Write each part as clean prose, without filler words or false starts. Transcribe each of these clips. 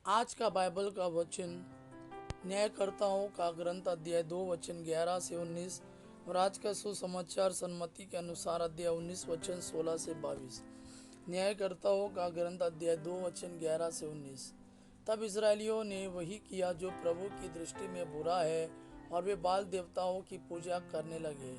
आज का बाइबल का वचन न्यायकर्ताओं का ग्रंथ अध्याय 2 वचन 11 से 19 और आज का सुसमाचार सन्मति के अनुसार अध्याय 19 वचन 16 से 22। न्यायकर्ताओं का ग्रंथ अध्याय 2 वचन 11 से 19। तब इस्राएलियों ने वही किया जो प्रभु की दृष्टि में बुरा है और वे बाल देवताओं की पूजा करने लगे।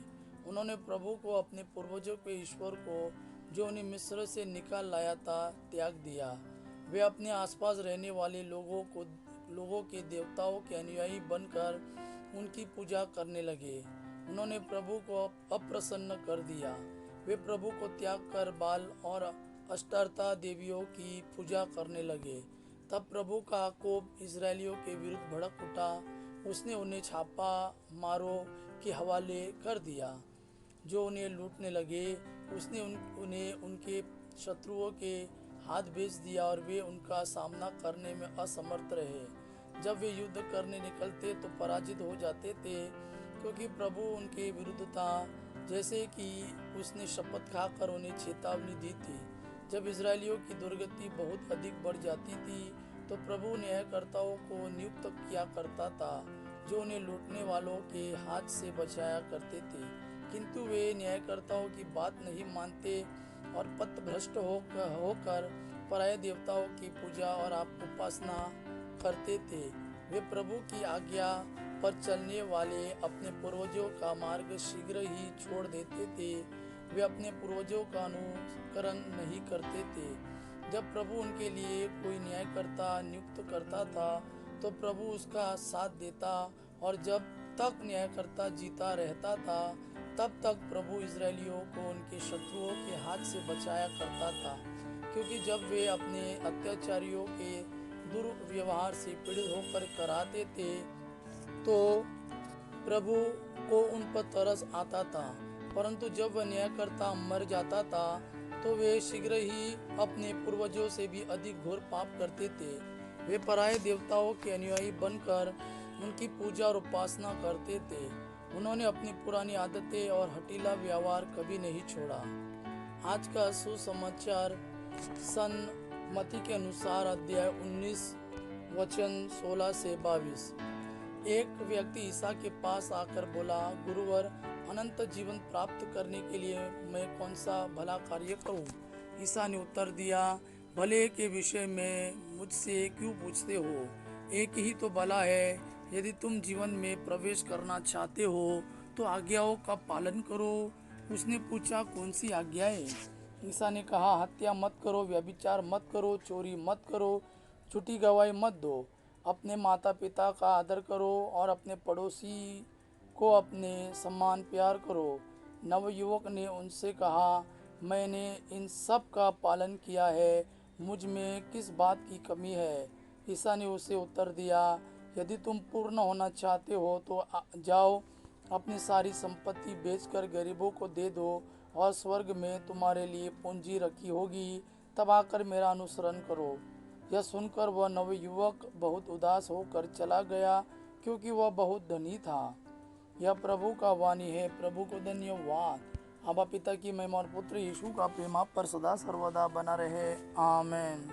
उन्होंने प्रभु को अपने पूर्वजों के ईश्वर को जो उन्हें मिस्र से निकाल लाया था त्याग दिया। वे अपने आसपास रहने वाले लोगों के देवताओं के अनुयायी बनकर उनकी पूजा करने लगे। उन्होंने प्रभु को अप्रसन्न कर दिया। वे प्रभु को त्याग कर बाल और अष्टरता देवियों की पूजा करने लगे। तब प्रभु का कोप इजरायलियों के विरुद्ध भड़क उठा। उसने उन्हें छापा मारों के हवाले कर दिया जो उन्हें लूटने लगे। उसने उन्हें उनके शत्रुओं के हाथ भेज दिया और वे उनका सामना करने में असमर्थ रहे। जब वे युद्ध करने निकलते तो पराजित हो जाते थे, क्योंकि प्रभु उनके विरुद्ध था, जैसे कि उसने शपथ खाकर उन्हें चेतावनी दी थी। जब इजरायलियों की दुर्गति बहुत अधिक बढ़ जाती थी तो प्रभु न्यायकर्ताओं को नियुक्त किया करता था जो उन्हें लूटने वालों के हाथ से बचाया करते थे। किंतु वे न्यायकर्ताओं की बात नहीं मानते और पथभ्रष्ट होकर पराये देवताओं की पूजा और उपासना करते थे। वे प्रभु की आज्ञा पर चलने वाले अपने पूर्वजों का मार्ग शीघ्र ही छोड़ देते थे। वे अपने पूर्वजों का अनुकरण नहीं करते थे। जब प्रभु उनके लिए कोई न्यायकर्ता नियुक्त करता था तो प्रभु उसका साथ देता, और जब तक न्यायकर्ता जीता रहता था तब तक प्रभु इजरायलियों को उनके शत्रुओं के हाथ से बचाया करता था। क्योंकि जब वे अपने अत्याचारियों के दुर्व्यवहार से पीड़ित होकर कराते थे तो प्रभु को उन पर तरस आता था, परंतु जब वह न्यायकर्ता मर जाता था तो वे शीघ्र ही अपने पूर्वजों से भी अधिक घोर पाप करते थे। वे पराये देवताओं के अनुयायी बनकर उनकी पूजा और उपासना करते थे। उन्होंने अपनी पुरानी आदतें और हठीला व्यवहार कभी नहीं छोड़ा। आज का सुसमाचार सन्मति के अनुसार अध्याय 19 वचन 16 से 22। एक व्यक्ति ईसा के पास आकर बोला, गुरुवर, अनंत जीवन प्राप्त करने के लिए मैं कौन सा भला कार्य करूं? ईसा ने उत्तर दिया, भले के विषय में मुझसे क्यों पूछते हो? एक ही तो भला है। यदि तुम जीवन में प्रवेश करना चाहते हो तो आज्ञाओं का पालन करो। उसने पूछा, कौन सी आज्ञाएं? ईसा ने कहा, हत्या मत करो, व्यभिचार मत करो, चोरी मत करो, झूठी गवाही मत दो, अपने माता पिता का आदर करो और अपने पड़ोसी को अपने समान प्यार करो। नवयुवक ने उनसे कहा, मैंने इन सब का पालन किया है, मुझ में किस बात की कमी है? ईसा ने उसे उत्तर दिया, यदि तुम पूर्ण होना चाहते हो तो जाओ, अपनी सारी संपत्ति बेचकर गरीबों को दे दो और स्वर्ग में तुम्हारे लिए पूंजी रखी होगी, तब आकर मेरा अनुसरण करो। यह सुनकर वह नवयुवक बहुत उदास होकर चला गया, क्योंकि वह बहुत धनी था। यह प्रभु का वाणी है। प्रभु को धन्यवाद। आबा पिता की महिमा और पुत्र यीशु का प्रेम आप पर सदा सर्वदा बना रहे। आमीन।